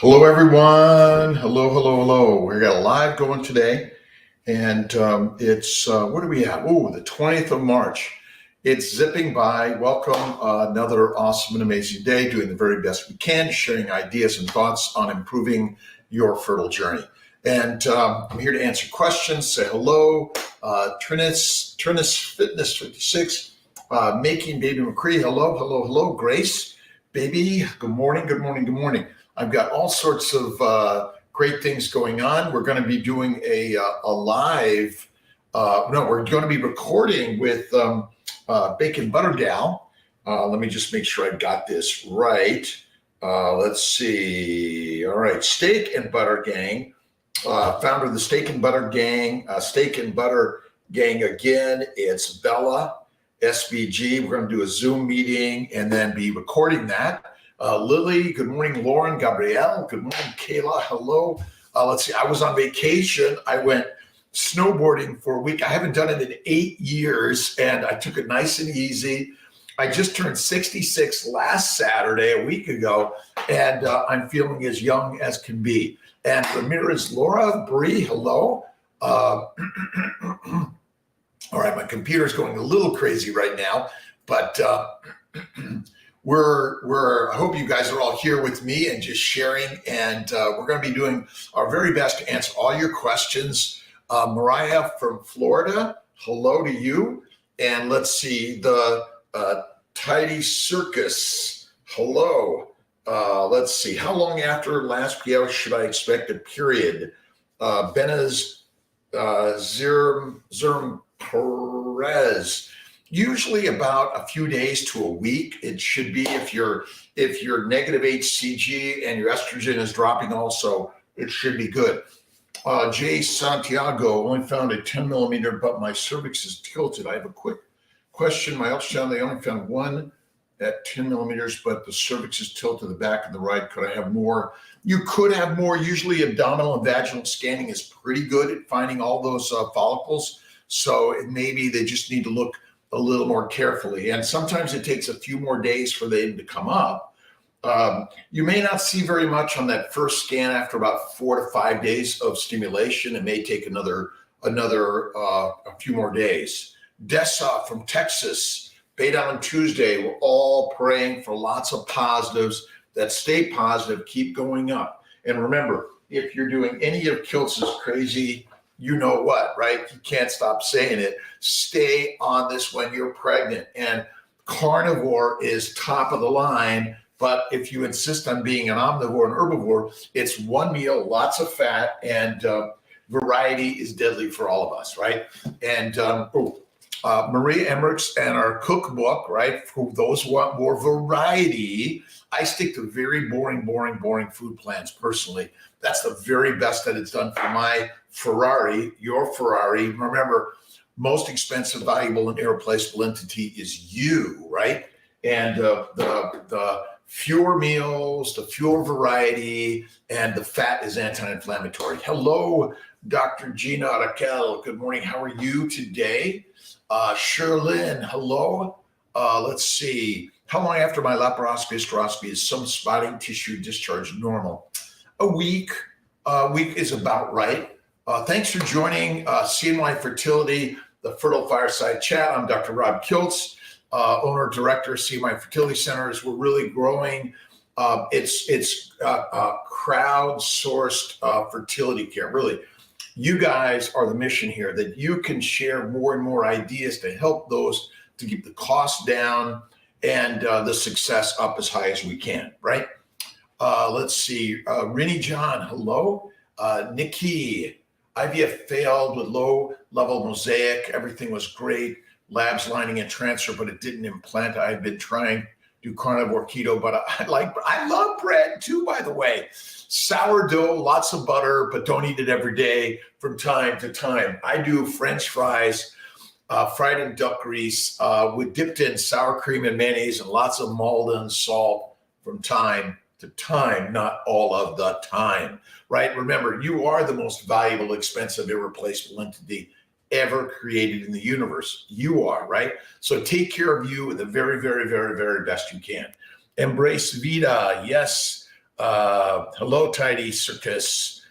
Hello, everyone. Hello. We got a live going today, and it's what are we at? Oh, the 20th of March. It's zipping by. Welcome, another awesome and amazing day. Doing the very best we can, sharing ideas and thoughts on improving your fertile journey. And I'm here to answer questions. Say hello, Trinis Fitness 56, Making Baby McCree. Hello, Grace, baby. Good morning. I've got all sorts of great things going on. We're going to be doing a live. No, we're going to be recording with Bacon Butter Gal. Let me just make sure I've got this right. Let's see. All right, Steak and Butter Gang, founder of the Steak and Butter Gang. Steak and Butter Gang again. It's Bella, SBG. We're going to do a Zoom meeting and then be recording that. Lily, good morning. Lauren, Gabrielle, good morning. Kayla, hello. Let's see, I was on vacation. I went snowboarding for a week. I haven't done it in 8 years, and I took it nice and easy. I just turned 66 last Saturday, a week ago, and I'm feeling as young as can be. And Ramirez, Laura, Bree, hello. All right, my computer's going a little crazy right now, but I hope you guys are all here with me and just sharing, and we're going to be doing our very best to answer all your questions. Mariah from Florida, hello to you. And let's see, the Tidy Circus, hello. Let's see, how long after last PL should I expect a period? Benaz Zerm Perez. Usually about a few days to a week. It should be if you're negative HCG and your estrogen is dropping also, it should be good. Jay Santiago, only found a 10 millimeter, but my cervix is tilted. I have a quick question. My ultrasound, they only found one at 10 millimeters, but the cervix is tilted to the back and the right. Could I have more? You could have more. Usually abdominal and vaginal scanning is pretty good at finding all those follicles. So maybe they just need to look a little more carefully. And sometimes it takes a few more days for them to come up. You may not see very much on that first scan after about 4 to 5 days of stimulation. It may take another a few more days. Dessa from Texas, Beta on Tuesday. We're all praying for lots of positives that stay positive, keep going up. And remember, if you're doing any of Kiltz's crazy, you know what, right? You can't stop saying it. Stay on this when you're pregnant. And carnivore is top of the line. But if you insist on being an omnivore and herbivore, it's one meal, lots of fat, and variety is deadly for all of us, right? And Maria Emmerichs and our cookbook, right? For those who want more variety, I stick to very boring food plans personally. That's the very best that it's done for my Ferrari, your Ferrari. Remember, most expensive, valuable, and irreplaceable entity is you, right? And the fewer meals, the fewer variety, and the fat is anti-inflammatory. Hello, Dr. Gina Raquel. Good morning. How are you today? Sherlyn, hello. Let's see. How long after my laparoscopy, hysteroscopy is some spotting tissue discharge normal? A week. A week is about right. Thanks for joining CNY Fertility, the Fertile Fireside Chat. I'm Dr. Rob Kiltz, owner, director, CNY Fertility Centers. We're really growing. It's crowd-sourced fertility care. Really, you guys are the mission here, that you can share more and more ideas to help those to keep the costs down and the success up as high as we can, right? Let's see. Rinny John, hello. Nikki, IVF failed with low-level mosaic. Everything was great. Labs lining and transfer, but it didn't implant. I've been trying to do carnivore keto, but I love bread too, by the way. Sourdough, lots of butter, but don't eat it every day from time to time. I do French fries, fried in duck grease, with dipped in sour cream and mayonnaise and lots of Malden salt from time to time, not all of the time, right? Remember, you are the most valuable, expensive, irreplaceable entity ever created in the universe. You are, right? So take care of you the very, very, very, very best you can. Embrace Vida. Yes. Hello, Tidy Circus.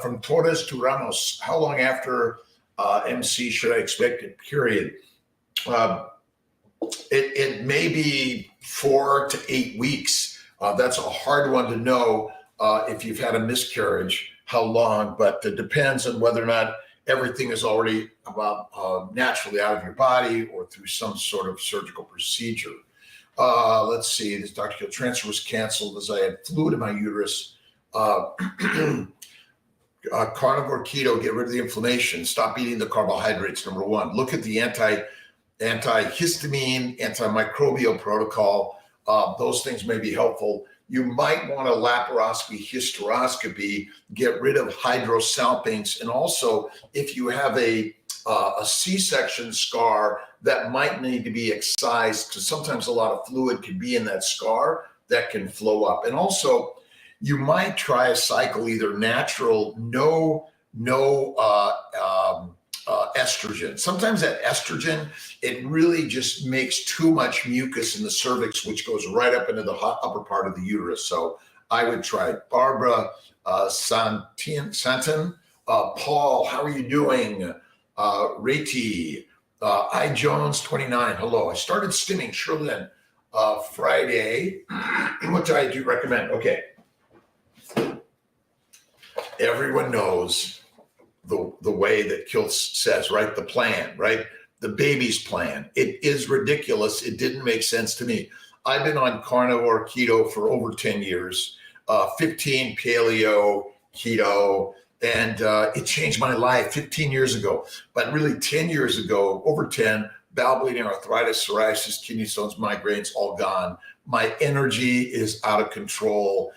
From Torres to Ramos, how long after MC should I expect it? Period. It may be 4 to 8 weeks. That's a hard one to know if you've had a miscarriage, how long, but it depends on whether or not everything is already naturally out of your body or through some sort of surgical procedure. Let's see, this Dr. Kiltz transfer was canceled as I had fluid in my uterus. Carnivore keto, get rid of the inflammation, stop eating the carbohydrates, number one. Look at the antihistamine, antimicrobial protocol. Those things may be helpful. You might want a laparoscopy, hysteroscopy, get rid of hydrosalpinx. And also, if you have a C-section scar that might need to be excised, because sometimes a lot of fluid can be in that scar that can flow up. And also, you might try a cycle, either natural, no estrogen. Sometimes that estrogen, it really just makes too much mucus in the cervix, which goes right up into the upper part of the uterus. So I would try it. Barbara Santin, Paul, how are you doing? Rati, I Jones 29, hello. I started stimming Sherlyn Friday. What diet do you recommend? Okay. Everyone knows the way that Kiltz says, right? The plan, right? The baby's plan. It is ridiculous. It didn't make sense to me. I've been on carnivore keto for over 10 years, 15 paleo keto, and it changed my life 15 years ago. But really 10 years ago, over 10, bowel bleeding, arthritis, psoriasis, kidney stones, migraines, all gone. My energy is out of control.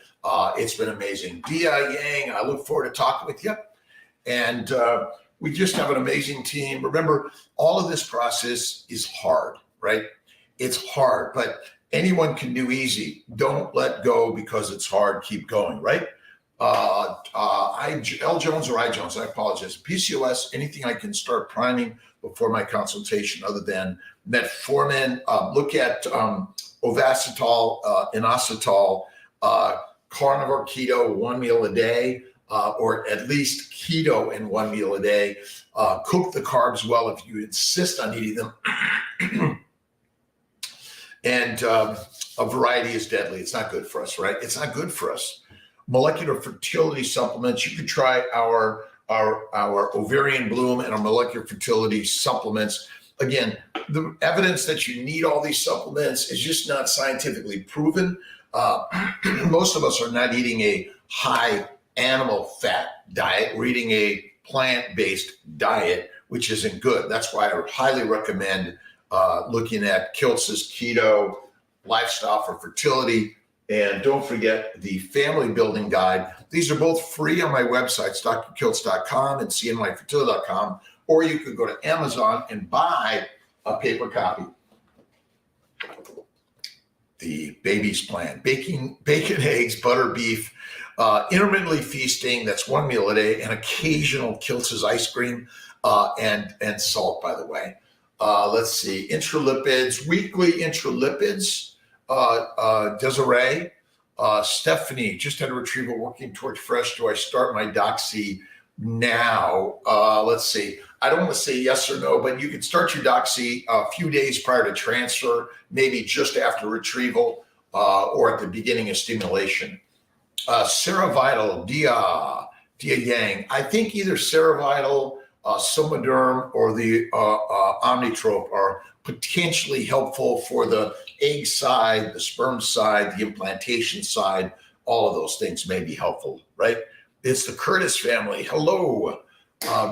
It's been amazing. Dia Yang, I look forward to talking with you. And we just have an amazing team. Remember, all of this process is hard, right? It's hard, but anyone can do easy. Don't let go because it's hard. Keep going, right? L Jones or I Jones, I apologize. PCOS, anything I can start priming before my consultation other than metformin. Look at ovasitol, inositol, carnivore keto, 1 meal a day. Or at least keto in 1 meal a day. Cook the carbs well if you insist on eating them. And a variety is deadly. It's not good for us, right? It's not good for us. Molecular fertility supplements. You could try our ovarian bloom and our molecular fertility supplements. Again, the evidence that you need all these supplements is just not scientifically proven. Most of us are not eating a high animal fat diet. We're eating a plant-based diet, which isn't good. That's why I highly recommend looking at Kiltz's keto lifestyle for fertility. And don't forget the family building guide. These are both free on my websites, drkiltz.com and cnyfertility.com, or you could go to Amazon and buy a paper copy. The baby's plan: bacon, eggs, butter, beef, intermittently feasting, that's 1 meal a day, and occasional Kiltz's ice cream and salt, by the way. Let's see, intralipids, weekly intralipids. Desiree, Stephanie, just had a retrieval working towards fresh. Do I start my doxy now? Let's see. I don't want to say yes or no, but you can start your doxy a few days prior to transfer, maybe just after retrieval or at the beginning of stimulation. Sarah Vital, Dia Yang. I think either Sarah Vital, Somaderm, or the Omnitrope are potentially helpful for the egg side, the sperm side, the implantation side. All of those things may be helpful, right? It's the Curtis family. Hello,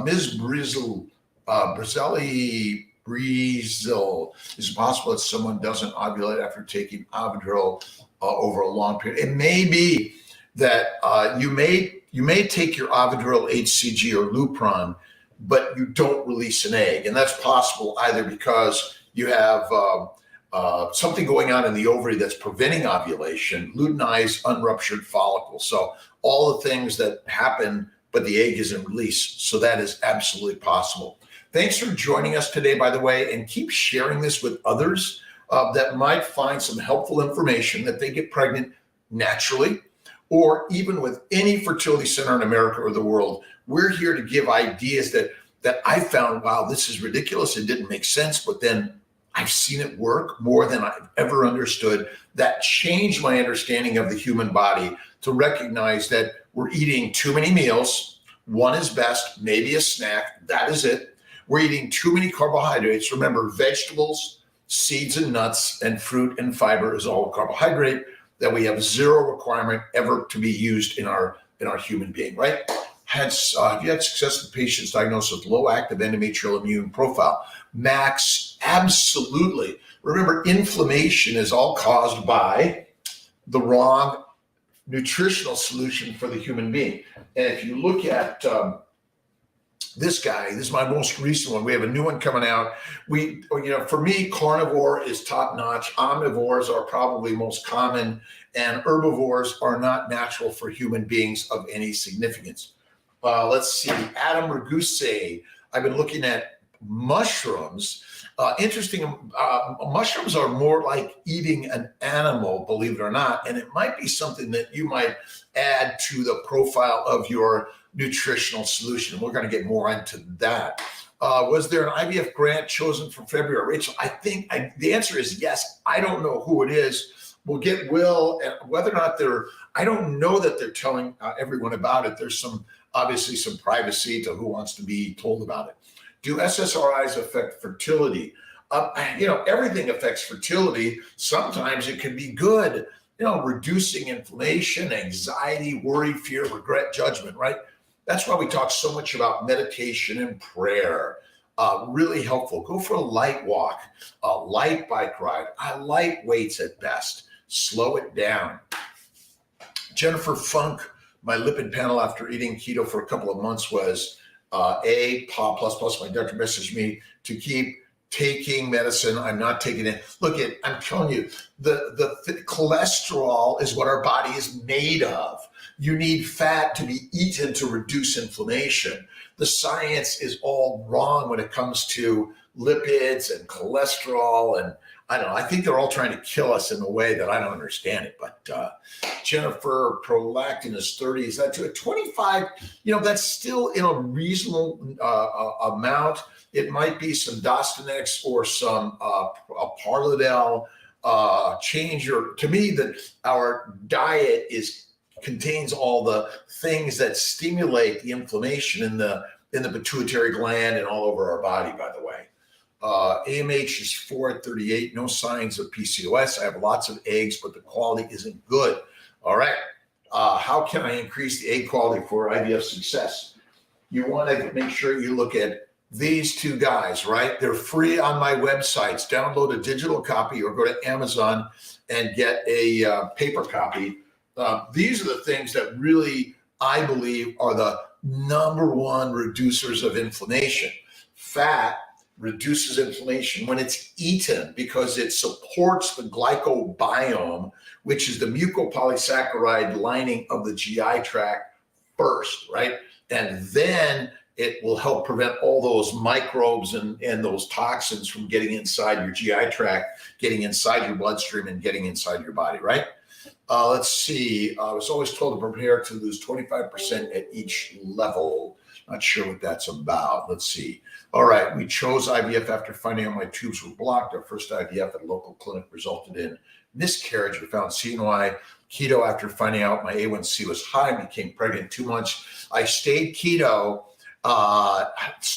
Ms. Brizzle, Brizelli Brizzle. Is it possible that someone doesn't ovulate after taking Avidril over a long period? It may be that you may take your Avidril, HCG, or Lupron, but you don't release an egg. And that's possible either because you have something going on in the ovary that's preventing ovulation, luteinized, unruptured follicle. So all the things that happen, but the egg isn't released. So that is absolutely possible. Thanks for joining us today, by the way, and keep sharing this with others that might find some helpful information that they get pregnant naturally or even with any fertility center in America or the world, we're here to give ideas that I found, wow, this is ridiculous. It didn't make sense, but then I've seen it work more than I've ever understood. That changed my understanding of the human body to recognize that we're eating too many meals. One is best, maybe a snack. That is it. We're eating too many carbohydrates. Remember, vegetables, seeds and nuts, and fruit and fiber is all carbohydrate that we have zero requirement ever to be used in our human being, right? Have you had success with patients diagnosed with low active endometrial immune profile? Max, absolutely. Remember, inflammation is all caused by the wrong nutritional solution for the human being. And if you look at this guy, this is my most recent one. We have a new one coming out. For me, carnivore is top notch. Omnivores are probably most common, and herbivores are not natural for human beings of any significance. Let's see, Adam Raguse. I've been looking at mushrooms. Interesting. Mushrooms are more like eating an animal, believe it or not, and it might be something that you might add to the profile of your nutritional solution. We're going to get more into that. Was there an IVF grant chosen for February? Rachel, I think the answer is yes. I don't know who it is. We'll get Will, and whether or not I don't know that they're telling everyone about it. There's obviously some privacy to who wants to be told about it. Do SSRIs affect fertility? Everything affects fertility. Sometimes it can be good, reducing inflammation, anxiety, worry, fear, regret, judgment, right? That's why we talk so much about meditation and prayer. Really helpful. Go for a light walk, a light bike ride. I light weights at best. Slow it down. Jennifer Funk, my lipid panel after eating keto for a couple of months was A++. My doctor messaged me to keep taking medicine. I'm not taking it. Look, I'm telling you, the cholesterol is what our body is made of. You need fat to be eaten to reduce inflammation. The science is all wrong when it comes to lipids and cholesterol, and I don't know. I think they're all trying to kill us in a way that I don't understand it. But Jennifer, prolactin is 30. Is that to a 25? That's still in a reasonable amount. It might be some Dostonex or some Parladel. To me, that our diet contains all the things that stimulate the inflammation in the pituitary gland and all over our body, by the way. AMH is 4 at 38, no signs of PCOS. I have lots of eggs, but the quality isn't good. All right. How can I increase the egg quality for IVF success? You want to make sure you look at these two guys, right? They're free on my websites. Download a digital copy or go to Amazon and get a paper copy. These are the things that really, I believe, are the number one reducers of inflammation. Fat reduces inflammation when it's eaten because it supports the glycobiome, which is the mucopolysaccharide lining of the GI tract first, right? And then it will help prevent all those microbes and those toxins from getting inside your GI tract, getting inside your bloodstream, and getting inside your body, right? Let's see. I was always told to prepare to lose 25% at each level. Not sure what that's about. Let's see. All right. We chose IVF after finding out my tubes were blocked. Our first IVF at a local clinic resulted in miscarriage. We found CNY keto after finding out my A1C was high. Became pregnant 2 months. I stayed keto.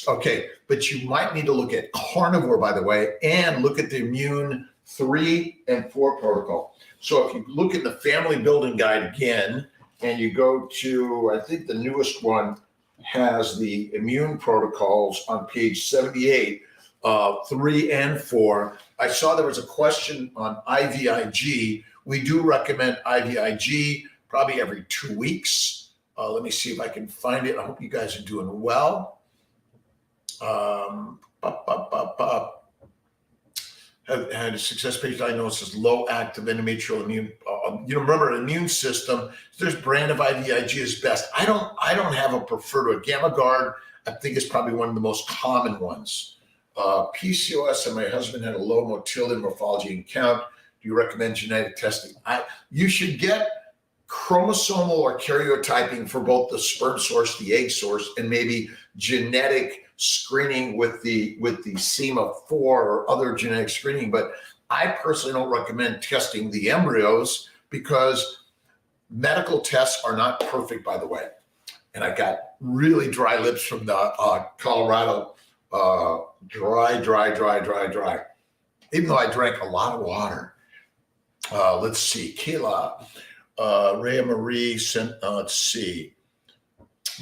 Okay. But you might need to look at carnivore, by the way, and look at the immune 3 and 4 protocol. So if you look at the family building guide again, and you go to, I think the newest one has the immune protocols on page 78, 3 and 4. I saw there was a question on IVIG. We do recommend IVIG probably every 2 weeks. Let me see if I can find it. I hope you guys are doing well. Have had a success page diagnosis, low active endometrial immune. Remember, immune system. There's brand of IVIG is best. I don't have a preferred. GammaGuard, I think, is probably one of the most common ones. PCOS, and my husband had a low motility, morphology, and count. Do you recommend genetic testing? You should get chromosomal or karyotyping for both the sperm source, the egg source, and maybe genetic screening with the SEMA4 or other genetic screening. But I personally don't recommend testing the embryos because medical tests are not perfect, by the way. And I got really dry lips from the Colorado, dry. Even though I drank a lot of water. Let's see, Kayla, Rhea Marie, let's see,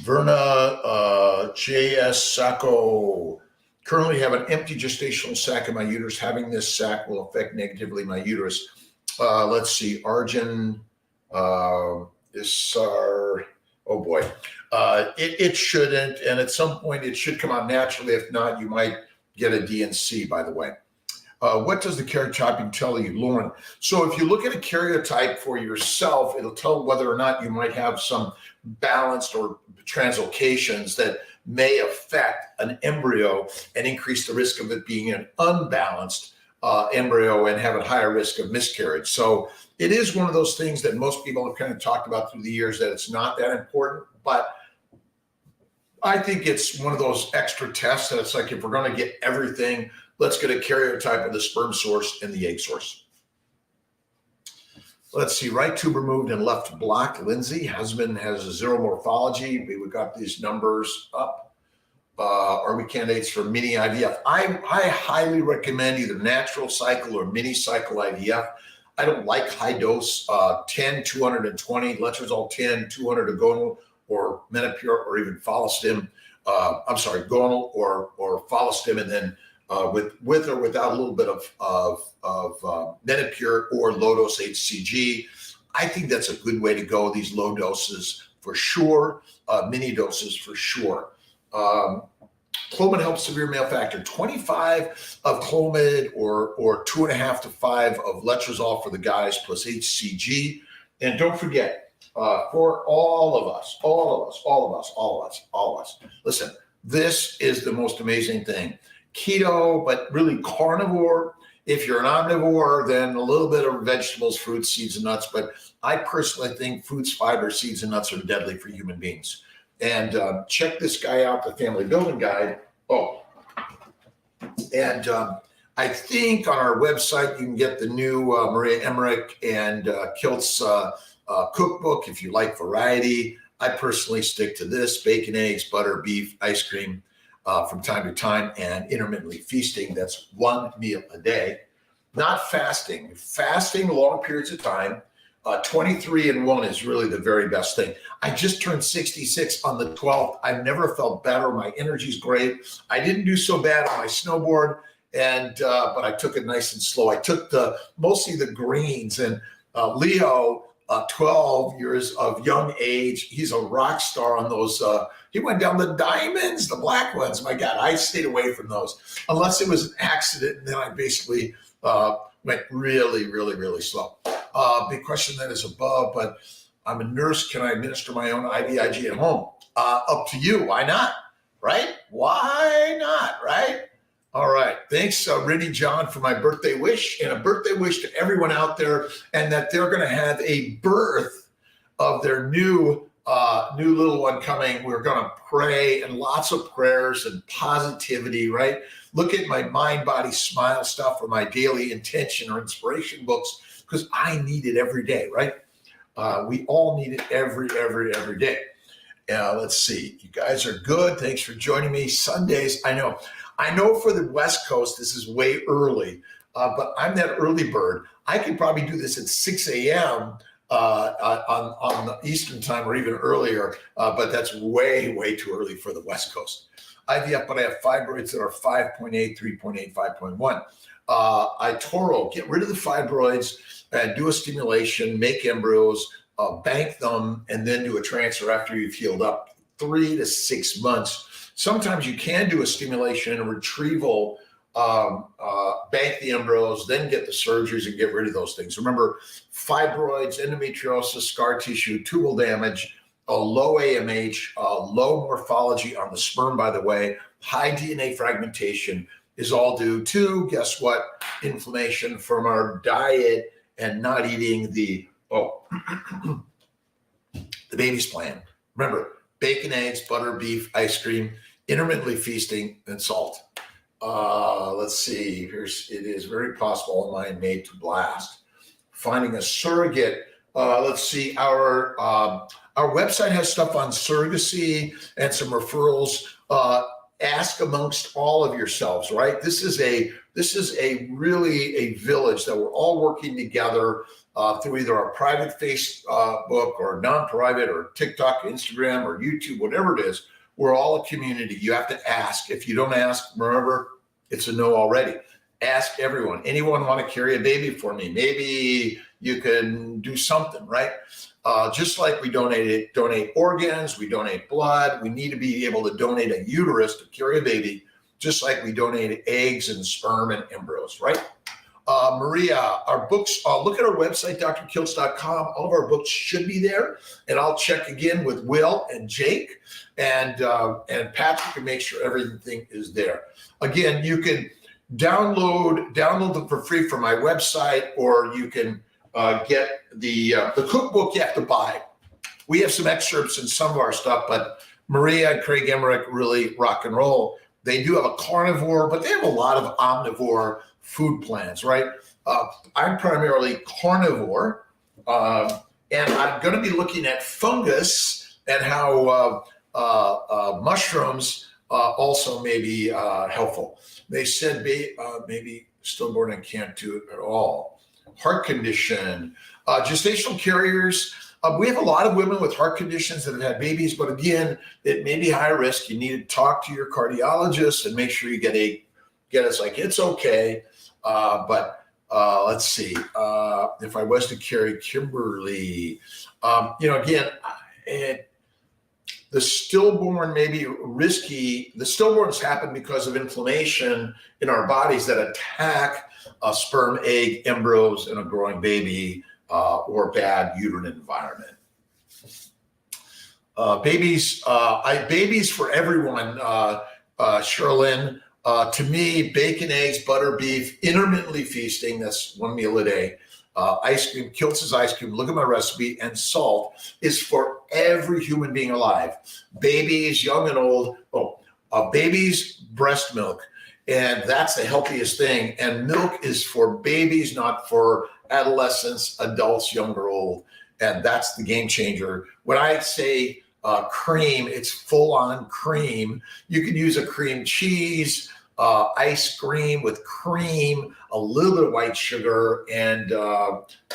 Verna, J.S. Sacco. Currently have an empty gestational sac in my uterus. Having this sac will affect negatively my uterus. Let's see, Arjun, Isar, oh boy. It shouldn't, and at some point it should come out naturally. If not, you might get a DNC, by the way. What does the karyotyping tell you, Lauren? So if you look at a karyotype for yourself, it'll tell whether or not you might have some balanced or translocations that may affect an embryo and increase the risk of it being an unbalanced embryo and have a higher risk of miscarriage. So it is one of those things that most people have kind of talked about through the years, that it's not that important, but I think it's one of those extra tests that it's like, if we're going to get everything, let's get a karyotype of the sperm source and the egg source. Let's see, right tube removed and left blocked. Lindsay, husband has a zero morphology. We got these numbers up. Are we candidates for mini IVF? I highly recommend either natural cycle or mini cycle IVF. I don't like high dose 10, 220, letrozole 10, 200 agonal or Menopur or even Follistim. Gonal or Follistim, and then with or without a little bit of Menopur or low dose HCG. I think that's a good way to go. These low doses for sure, mini doses for sure. Clomid helps severe male factor. 25 of Clomid or 2.5 to 5 of letrozole for the guys plus HCG. And don't forget, for all of us, listen, this is the most amazing thing. Keto, but really carnivore. If you're an omnivore, then a little bit of vegetables, fruits, seeds, and nuts. But I personally think fruits, fiber, seeds, and nuts are deadly for human beings. And check this guy out, the Family Building Guide. And I think on our website, you can get the new Maria Emmerich and Kiltz cookbook if you like variety. I personally stick to this: bacon, eggs, butter, beef, ice cream from time to time, and intermittently feasting. That's one meal a day. Not fasting. Fasting long periods of time. 23 and 1 is really the very best thing. I just turned 66 on the 12th. I've never felt better. My energy's great. I didn't do so bad on my snowboard, and but I took it nice and slow. I took mostly the greens, and Leo, 12 years of young age, he's a rock star on those. He went down the diamonds, the black ones. My God, I stayed away from those unless it was an accident, and then I basically went really, really, really slow. Big question that is above, but I'm a nurse. Can I administer my own IVIG at home? Up to you. Why not? Right? Why not? Right? All right. Thanks, Riddy John, for my birthday wish, and a birthday wish to everyone out there, and that they're going to have a birth of their new little one coming. We're going to pray, and lots of prayers and positivity, right? Look at my Mind, Body, Smile stuff or my daily intention or inspiration books, because I need it every day, right? We all need it every day. Let's see. You guys are good. Thanks for joining me. Sundays, I know for the West Coast, this is way early, but I'm that early bird. I could probably do this at 6 a.m. On the Eastern time or even earlier, but that's way too early for the West Coast. IVF, but I have fibroids that are 5.8, 3.8, 5.1. iToro, get rid of the fibroids and do a stimulation, make embryos, bank them, and then do a transfer after you've healed up 3 to 6 months. Sometimes you can do a stimulation and a retrieval, bank the embryos, then get the surgeries and get rid of those things. Remember, fibroids, endometriosis, scar tissue, tubal damage, a low AMH, low morphology on the sperm, by the way, high DNA fragmentation is all due to, guess what, inflammation from our diet and not eating the, the baby's plan. Remember, bacon, eggs, butter, beef, ice cream, intermittently feasting, and salt. Let's see. It is very possible in mind made to blast. Finding a surrogate. Let's see. Our website has stuff on surrogacy and some referrals. Ask amongst all of yourselves, right? This is really a village that we're all working together through either our private Facebook or non-private or TikTok, Instagram, or YouTube, whatever it is. We're all a community. You have to ask. If you don't ask, remember, it's a no already. Ask everyone. Anyone want to carry a baby for me? Maybe you can do something, right? Just like we donate organs, we donate blood. We need to be able to donate a uterus to carry a baby, just like we donate eggs and sperm and embryos, right? Maria, our books, look at our website, drkiltz.com. All of our books should be there. And I'll check again with Will and Jake and Patrick to make sure everything is there. Again, you can download them for free from my website, or you can get the cookbook you have to buy. We have some excerpts in some of our stuff, but Maria and Craig Emmerich really rock and roll. They do have a carnivore, but they have a lot of omnivore food plans, right? I'm primarily carnivore, and I'm going to be looking at fungus and how mushrooms also may be helpful. They said maybe stillborn and can't do it at all. Heart condition, gestational carriers. We have a lot of women with heart conditions that have had babies, but again, it may be high risk. You need to talk to your cardiologist and make sure you get it's like, it's okay. But let's see, if I was to carry Kimberly, again, the stillborn may be risky. The stillborns happen because of inflammation in our bodies that attack sperm, egg, embryos, and a growing baby, or bad uterine environment. Babies for everyone, Sherlyn. To me, bacon, eggs, butter, beef, intermittently feasting, that's one meal a day, ice cream, Kiltz's ice cream, look at my recipe, and salt is for every human being alive. Babies, young and old. Babies, breast milk. And that's the healthiest thing. And milk is for babies, not for adolescents, adults, young or old. And that's the game changer. When I say cream, it's full on cream. You can use a cream cheese, ice cream with cream, a little bit of white sugar, and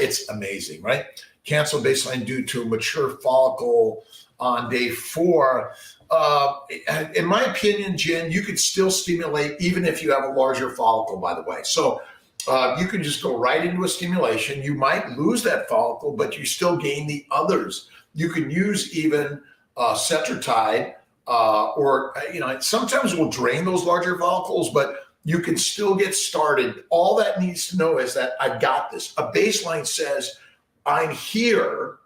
it's amazing, right? Cancel baseline due to mature follicle on day 4. In my opinion, Jen, you could still stimulate even if you have a larger follicle, by the way. So you can just go right into a stimulation. You might lose that follicle, but you still gain the others. You can use even Cetrotide, or sometimes we'll drain those larger follicles, but you can still get started. All that needs to know is that I've got this. A baseline says, I'm here.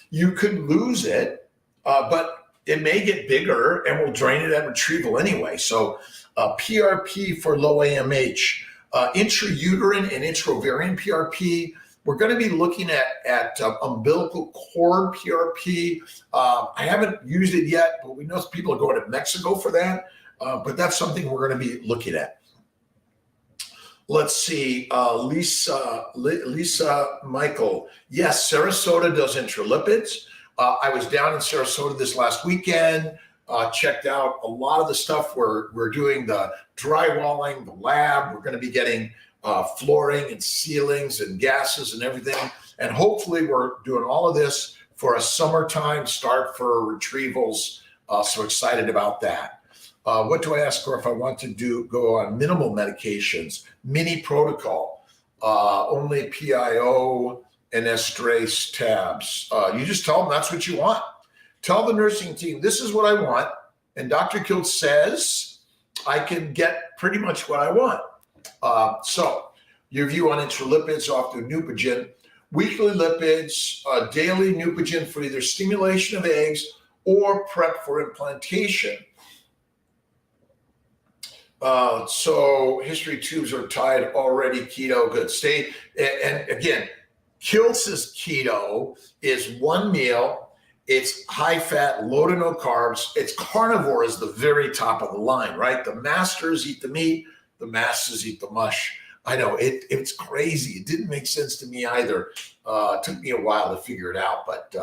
You could lose it, but it may get bigger and we'll drain it at retrieval anyway. So PRP for low AMH, intrauterine and intraovarian PRP. We're going to be looking at umbilical cord PRP. I haven't used it yet, but we know people are going to Mexico for that. But that's something we're going to be looking at. Let's see, Lisa Michael. Yes, Sarasota does intralipids. I was down in Sarasota this last weekend, checked out a lot of the stuff we're doing, the drywalling, the lab. We're going to be getting flooring and ceilings and gases and everything. And hopefully we're doing all of this for a summertime start for retrievals. So excited about that. What do I ask for if I want to go on minimal medications? Mini protocol, only PIO and estrase tabs. You just tell them that's what you want. Tell the nursing team, this is what I want. And Dr. Kiltz says, I can get pretty much what I want. So your view on intralipids off to Neupogen, weekly lipids, daily Neupogen for either stimulation of eggs or prep for implantation. So history tubes are tied already, keto, good. Stay, and again, Kiltz's keto is one meal It's high fat, low to no carbs. It's carnivore is the very top of the line, right? The masters eat the meat, the masters eat the mush. I know it's crazy. It didn't make sense to me either. It took me a while to figure it out, but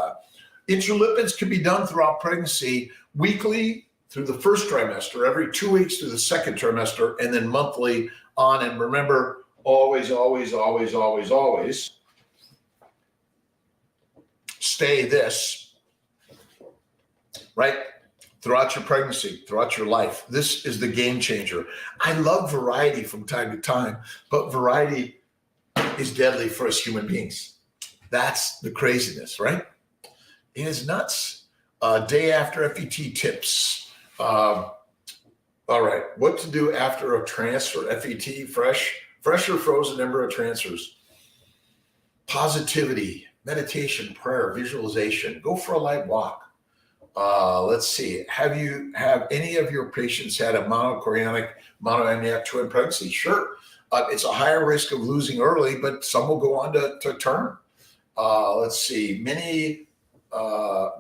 intralipids can be done throughout pregnancy, weekly through the first trimester, every 2 weeks through the second trimester, and then monthly on. And remember, always, always, always, always, always stay this, right? Throughout your pregnancy, throughout your life. This is the game changer. I love variety from time to time, but variety is deadly for us human beings. That's the craziness, right? It is nuts. Day after FET tips. All right, what to do after a transfer? FET, fresh or frozen embryo transfers. Positivity, meditation, prayer, visualization. Go for a light walk. Let's see. Have any of your patients had a monochorionic, monoamnionic twin pregnancy? Sure. It's a higher risk of losing early, but some will go on to term. Let's see.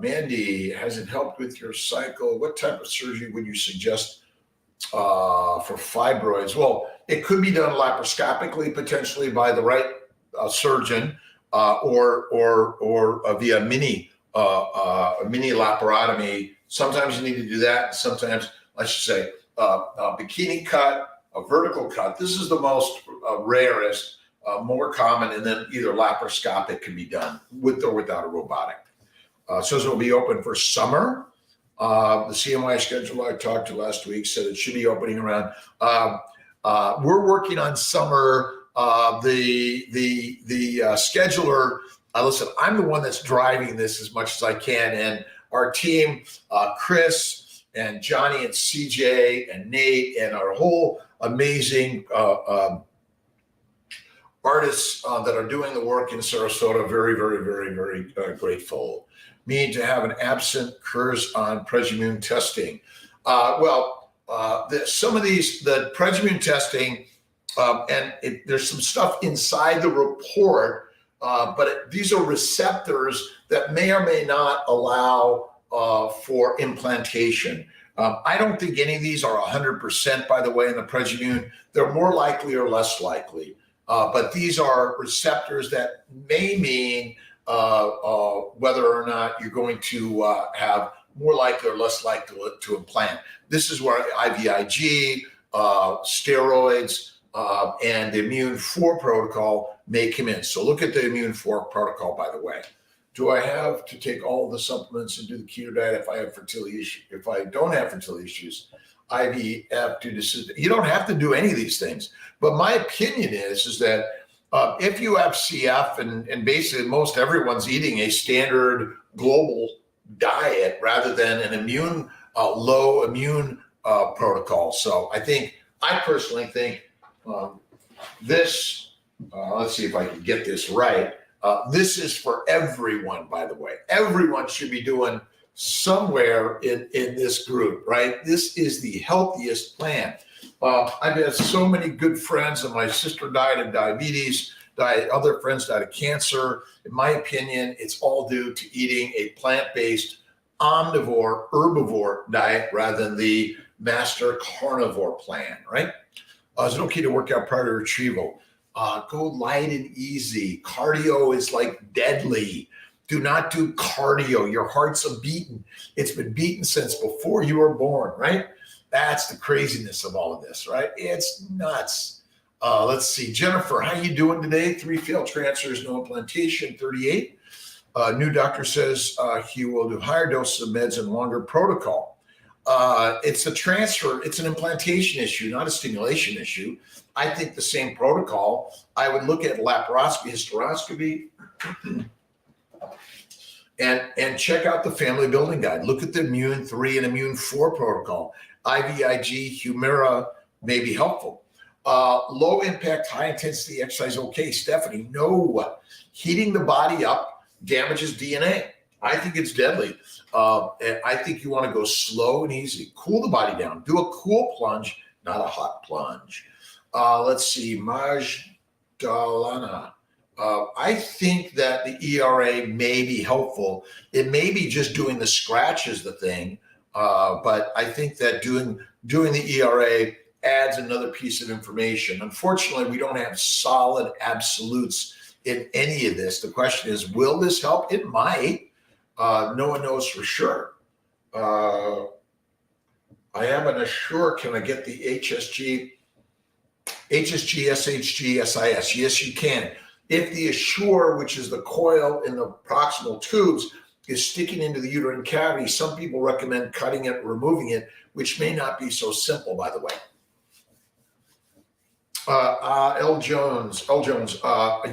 Mandy, has it helped with your cycle? What type of surgery would you suggest for fibroids? Well, it could be done laparoscopically, potentially by the right surgeon, or via mini laparotomy. Sometimes you need to do that. Sometimes, let's just say, a bikini cut, a vertical cut. This is the most rarest, more common, and then either laparoscopic can be done with or without a robotic. Says it will be open for summer. The CNY schedule I talked to last week said it should be opening around. We're working on summer. The scheduler. Listen, I'm the one that's driving this as much as I can, and our team, Chris and Johnny and CJ and Nate and our whole amazing artists that are doing the work in Sarasota, very, very, very, very grateful. Me to have an absent curse on Pregimmune testing. Some of these, the Pregimmune testing, there's some stuff inside the report, but these are receptors that may or may not allow for implantation. I don't think any of these are 100%, by the way, in the Pregimmune. They're more likely or less likely. But these are receptors that may mean whether or not you're going to have more likely or less likely to implant. This is where IVIG, steroids, and the Immune 4 protocol may come in. So look at the Immune 4 protocol, by the way. Do I have to take all the supplements and do the keto diet if I have fertility issues? If I don't have fertility issues, IVF, you don't have to do any of these things. But my opinion is that if you have CF and basically most everyone's eating a standard global diet rather than an immune, low immune protocol. So I personally think this, let's see if I can get this right. This is for everyone, by the way. Everyone should be doing somewhere in this group, right? This is the healthiest plan. I've had so many good friends, and my sister died of diabetes, other friends died of cancer. In my opinion, it's all due to eating a plant-based omnivore, herbivore diet rather than the master carnivore plan, right? Is it okay to work out prior to retrieval? Go light and easy. Cardio is like deadly. Do not do cardio. Your heart's a beating. It's been beaten since before you were born, right? That's the craziness of all of this, right? It's nuts. Let's see. Jennifer, how you doing today? 3 failed transfers, no implantation, 38. New doctor says he will do higher doses of meds and longer protocol. It's a transfer. It's an implantation issue, not a stimulation issue. I think the same protocol. I would look at laparoscopy, hysteroscopy, and check out the family building guide. Look at the Immune 3 and Immune 4 protocol. IVIG, Humira may be helpful. Low impact, high intensity exercise. Okay, Stephanie, no. Heating the body up damages DNA. I think it's deadly. And I think you want to go slow and easy. Cool the body down. Do a cool plunge, not a hot plunge. Let's see. Majdalana. I think that the ERA may be helpful. It may be just doing the scratch is the thing, but I think that doing the ERA adds another piece of information. Unfortunately, we don't have solid absolutes in any of this. The question is, will this help? It might. No one knows for sure. I am unsure. Can I get the HSG, SHG, SIS? Yes, you can. If the Assure, which is the coil in the proximal tubes, is sticking into the uterine cavity, some people recommend cutting it, removing it, which may not be so simple, by the way. L. Jones,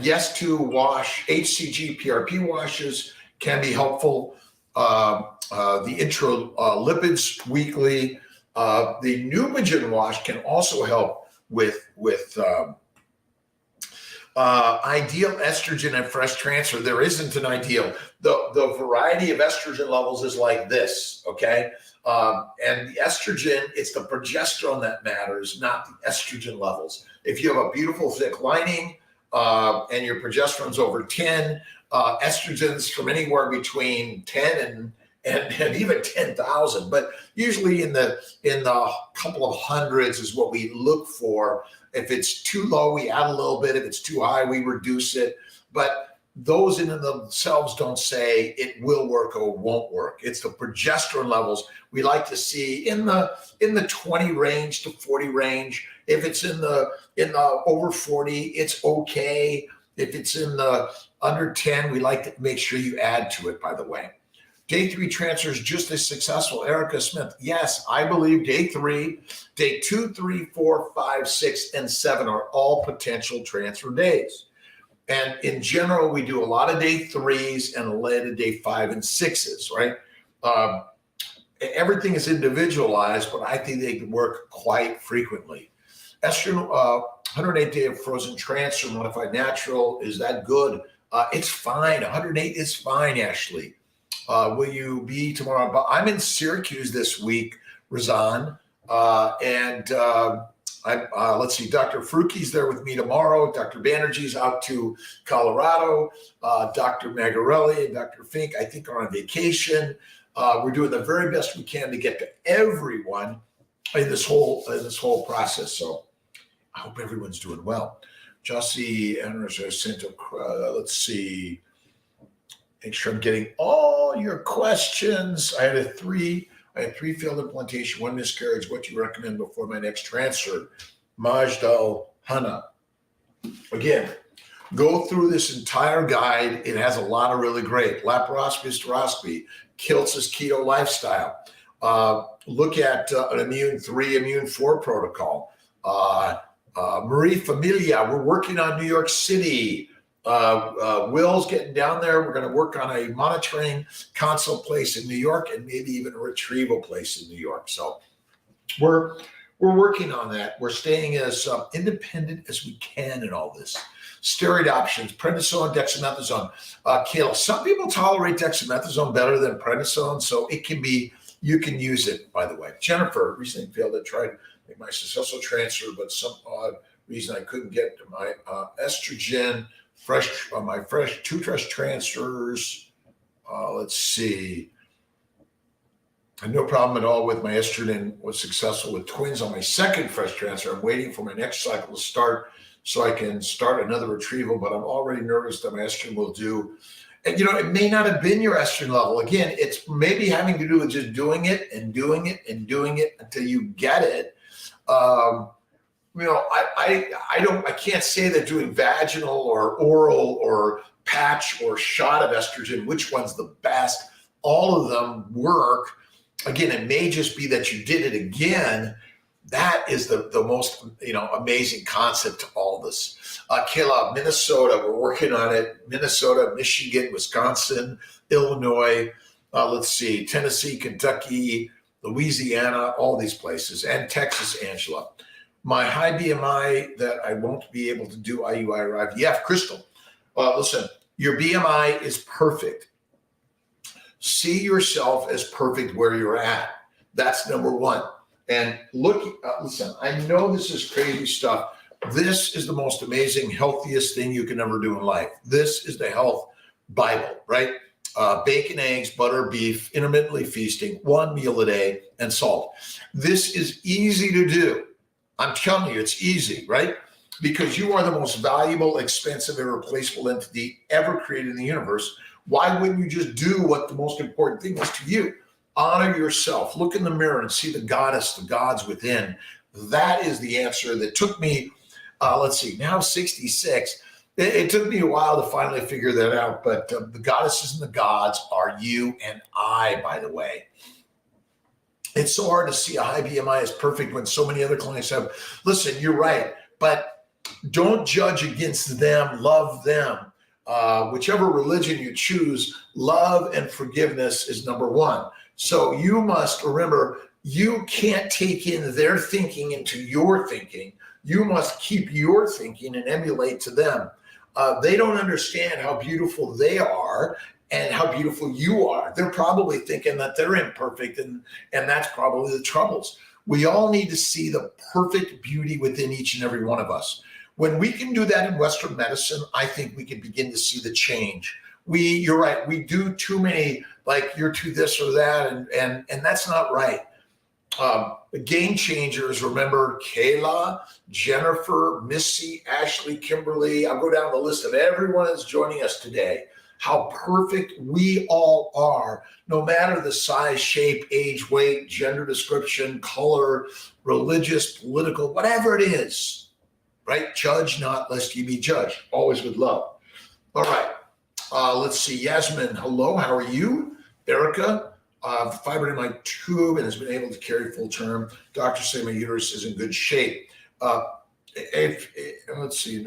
yes to wash. HCG, PRP washes can be helpful. The intralipids weekly. The Pneumogen wash can also help with ideal estrogen and fresh transfer. There isn't an ideal. The variety of estrogen levels is like this, okay? And the estrogen, it's the progesterone that matters, not the estrogen levels. If you have a beautiful thick lining and your progesterone's over 10, estrogens from anywhere between 10 and even 10,000, but usually in the couple of hundreds is what we look for. If it's too low, we add a little bit. If it's too high, we reduce it. But those in and of themselves don't say it will work or won't work. It's the progesterone levels we like to see in the 20 range to 40 range. If it's in the over 40, it's okay. If it's in the under 10, we like to make sure you add to it, by the way. Day 3 transfer is just as successful. Erica Smith, yes, I believe day 3, day 2, 3, 4, 5, 6, and 7 are all potential transfer days. And in general, we do a lot of day 3s and a lot of day 5 and 6s, right? Everything is individualized, but I think they can work quite frequently. Estrogen, 108 day of frozen transfer, modified natural, is that good? It's fine. 108 is fine, Ashley. Will you be tomorrow? I'm in Syracuse this week, Razan, and let's see, Dr. Fruki's there with me tomorrow. Dr. Banerjee's out to Colorado. Dr. Magarelli and Dr. Fink, I think, are on vacation. We're doing the very best we can to get to everyone in this whole process. So I hope everyone's doing well. Jussie, let's see. Make sure I'm getting all your questions. I had three failed implantation, 1 miscarriage. What do you recommend before my next transfer? Majdal Hana. Again, go through this entire guide. It has a lot of really great laparoscopy, hysteroscopy, Kiltz's keto lifestyle. Look at an Immune 3, Immune 4 protocol. Marie Familia, we're working on New York City. Will's getting down there. We're going to work on a monitoring consult place in New York and maybe even a retrieval place in New York. So we're working on that. We're staying as independent as we can in all this. Steroid options, prednisone, dexamethasone. Kayla, some people tolerate dexamethasone better than prednisone, so it can be, you can use it, by the way. Jennifer recently failed to try to make my successful transfer, but some odd reason I couldn't get to my estrogen. My two fresh transfers. Let's see. I had no problem at all with my estrogen. Was successful with twins on my second fresh transfer. I'm waiting for my next cycle to start so I can start another retrieval, but I'm already nervous that my estrogen will do. And, it may not have been your estrogen level. Again, it's maybe having to do with just doing it and doing it and doing it until you get it. I can't say that doing vaginal or oral or patch or shot of estrogen, which one's the best. All of them work. Again, it may just be that you did it again. That is the most, amazing concept to all this. Kayla, Minnesota, we're working on it. Minnesota, Michigan, Wisconsin, Illinois, let's see, Tennessee, Kentucky, Louisiana, all these places, and Texas, Angela. My high BMI that I won't be able to do IUI or IVF. Crystal, listen, your BMI is perfect. See yourself as perfect where you're at. That's number one. And look, listen, I know this is crazy stuff, This is the most amazing, healthiest thing you can ever do in life. This is the health Bible, right? Bacon, eggs, butter, beef, intermittently feasting, 1 meal a day, and salt. This is easy to do. I'm telling you, it's easy, right? Because you are the most valuable, expensive, irreplaceable entity ever created in the universe. Why wouldn't you just do what the most important thing is to you? Honor yourself. Look in the mirror and see the goddess, the gods within. That is the answer that took me, now 66. It took me a while to finally figure that out, but the goddesses and the gods are you and I, by the way. It's so hard to see a high BMI as perfect when so many other clients have. Listen, you're right, but don't judge against them, love them. Whichever religion you choose, love and forgiveness is number one. So you must remember, you can't take in their thinking into your thinking. You must keep your thinking and emulate to them. They don't understand how beautiful they are and how beautiful you are. They're probably thinking that they're imperfect, and that's probably the troubles. We all need to see the perfect beauty within each and every one of us. When we can do that in Western medicine, I think we can begin to see the change. You're right, we do too many, like you're too this or that, and that's not right. Game changers, remember Kayla, Jennifer, Missy, Ashley, Kimberly. I'll go down the list of everyone that's joining us today. How perfect we all are, no matter the size, shape, age, weight, gender description, color, religious, political, whatever it is, right? Judge not lest ye be judged, always with love. All right, let's see. Yasmin, hello, how are you? Erica, fiber in my tube and has been able to carry full term. Doctors say my uterus is in good shape. Let's see.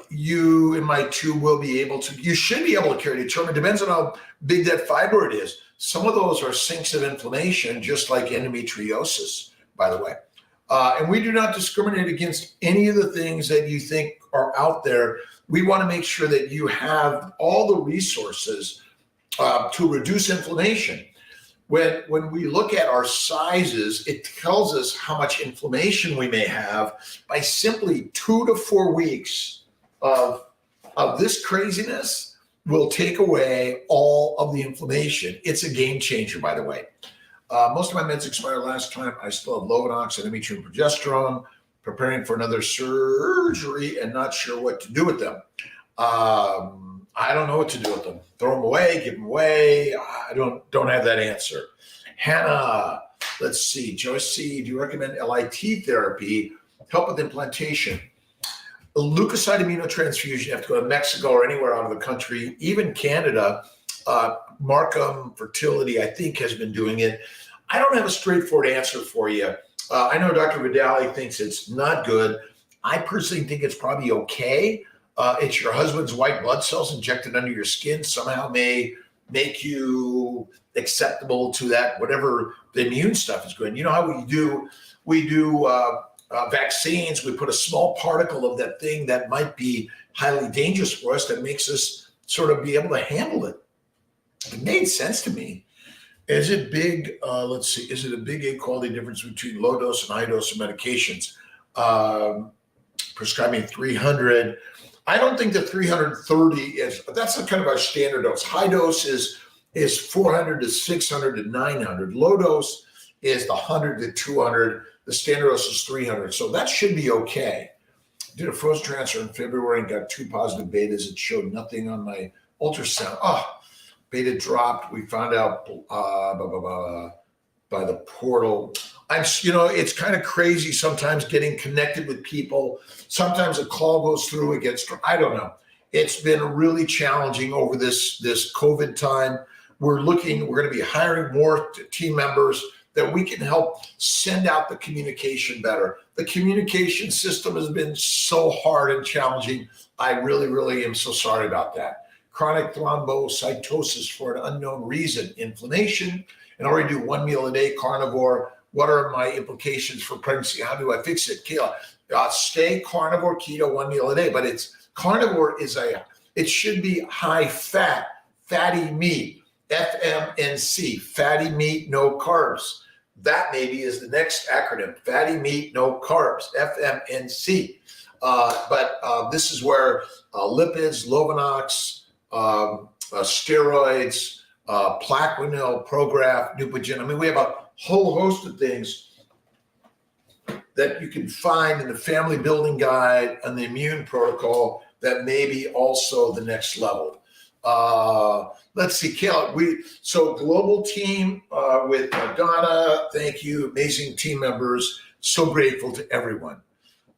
You in my tube will be able to, you should be able to carry to term. It depends on how big that fibroid is. Some of those are sinks of inflammation, just like endometriosis, by the way. And we do not discriminate against any of the things that you think are out there. We want to make sure that you have all the resources to reduce inflammation. When we look at our sizes, it tells us how much inflammation we may have by simply 2 to 4 weeks of this craziness will take away all of the inflammation. It's a game changer, by the way. Most of my meds expired last time. I still have Lovenox, endometrium, and progesterone, preparing for another surgery and not sure what to do with them. I don't know what to do with them. Throw them away, give them away. I don't have that answer. Hannah, let's see. Joyce C, do you recommend LIT therapy? Help with implantation. A leukocyte immunotransfusion, you have to go to Mexico or anywhere out of the country, even Canada. Markham Fertility, I think, has been doing it. I don't have a straightforward answer for you. I know Dr. Vidali thinks it's not good. I personally think it's probably okay. It's your husband's white blood cells injected under your skin somehow may make you acceptable to that, whatever the immune stuff is going. You know how we do vaccines. We put a small particle of that thing that might be highly dangerous for us that makes us sort of be able to handle it. It made sense to me. Is it big? Let's see. Is it a big equality difference between low dose and high dose of medications? Prescribing 300. I don't think that 330 is, that's a kind of our standard dose. High dose is 400 to 600 to 900. Low dose is the 100 to 200. The standard dose is 300. So that should be okay. Did a frozen transfer in February and got 2 positive betas. It showed nothing on my ultrasound. Beta dropped. We found out by the portal. It's kind of crazy sometimes getting connected with people. Sometimes a call goes through, it gets, I don't know. It's been really challenging over this COVID time. We're going to be hiring more team members that we can help send out the communication better. The communication system has been so hard and challenging. I really, really am so sorry about that. Chronic thrombocytosis for an unknown reason, inflammation, and already do 1 meal a day, carnivore. What are my implications for pregnancy? How do I fix it? Kayla, stay carnivore, keto, 1 meal a day, but carnivore it should be high fat, fatty meat, FMNC, fatty meat, no carbs. that maybe is the next acronym: fatty meat, no carbs, FMNC. But this is where lipids, Lovenox, steroids, Plaquenil, Prograf, Neupogen. I mean, we have a whole host of things that you can find in the family building guide and the immune protocol that may be also the next level. Let's see, Kayla, so global team with Donna, thank you, amazing team members, so grateful to everyone.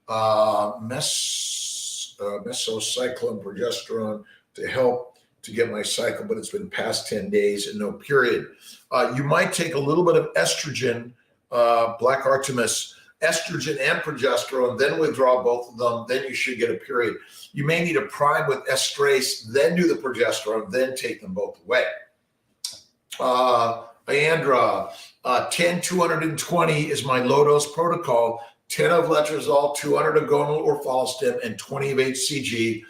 Mesocycline progesterone to help to get my cycle, but it's been past 10 days and no period. You might take a little bit of estrogen, Black Artemis, estrogen and progesterone, then withdraw both of them, then you should get a period. You may need a prime with estrase, then do the progesterone, then take them both away. Leandra, 10-220 is my low-dose protocol, 10 of letrozole, 200 of gonal or follistim, and 20 of HCG,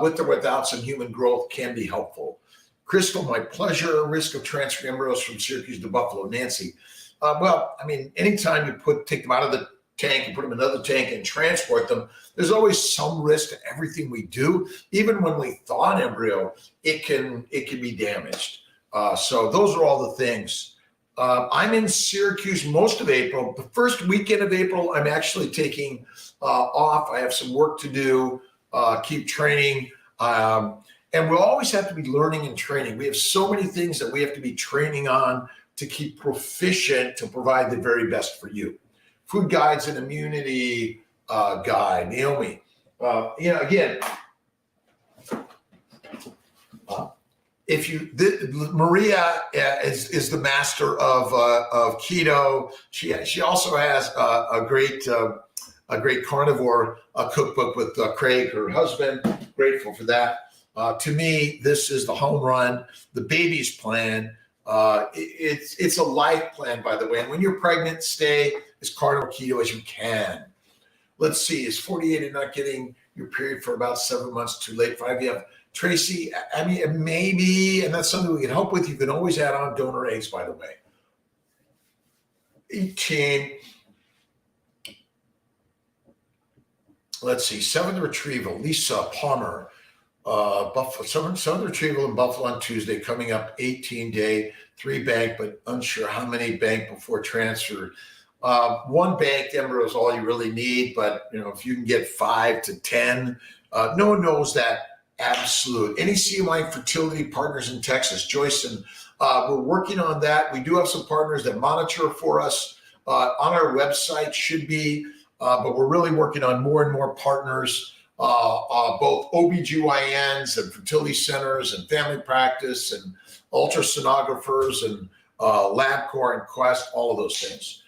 with or without some human growth can be helpful. Crystal, my pleasure. Risk of transferring embryos from Syracuse to Buffalo. Nancy, well, I mean, anytime you take them out of the tank and put them in another tank and transport them, there's always some risk to everything we do. Even when we thaw an embryo, it can be damaged. So those are all the things. I'm in Syracuse most of April. The first weekend of April, I'm actually taking off. I have some work to do, keep training. And we'll always have to be learning and training. We have so many things that we have to be training on to keep proficient to provide the very best for you. Food guides and immunity guide, Naomi. Again, Maria is the master of keto. She also has a great carnivore cookbook with Craig, her husband. Grateful for that. To me, this is the home run, the baby's plan. It's a life plan, by the way. And when you're pregnant, stay as carnivore keto as you can. Let's see, is 48 and not getting your period for about 7 months too late for IVF? Tracy, I mean, maybe, and that's something we can help with. You can always add on donor eggs, by the way. 18. Let's see, seventh retrieval, Lisa Palmer. Seventh retrieval in Buffalo on Tuesday, coming up 18-day, 3 bank, but unsure how many bank before transfer. 1 banked embryo is all you really need, but if you can get 5 to 10, no one knows that absolute. Any CNY fertility partners in Texas, Joyce, and we're working on that. We do have some partners that monitor for us on our website, should be, but we're really working on more and more partners. Both OBGYNs and fertility centers and family practice and ultrasonographers and LabCorp and Quest, all of those things.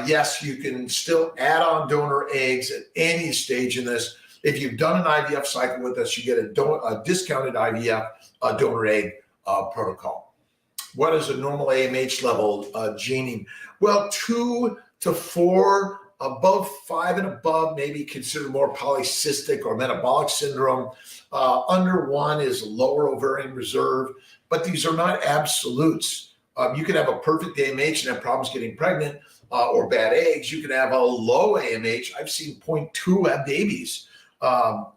Yes, you can still add on donor eggs at any stage in this. If you've done an IVF cycle with us, you get a discounted IVF donor egg protocol. What is a normal AMH level, Jeannie? Well, 2 to 4. Above 5 and above, maybe considered more polycystic or metabolic syndrome. Under 1 is lower ovarian reserve, but these are not absolutes. You can have a perfect AMH and have problems getting pregnant or bad eggs. You can have a low AMH. I've seen 0.2 have babies.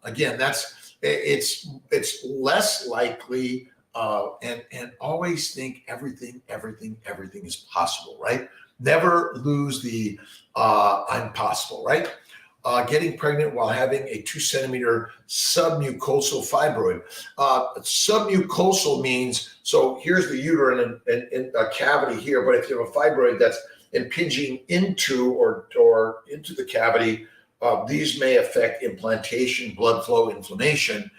Again, it's less likely, and always think everything is possible, right? Never lose the I'm possible, right? Getting pregnant while having a 2-centimeter submucosal fibroid. Submucosal means, so here's the uterine and a cavity here, but if you have a fibroid that's impinging into or into the cavity, these may affect implantation, blood flow, inflammation.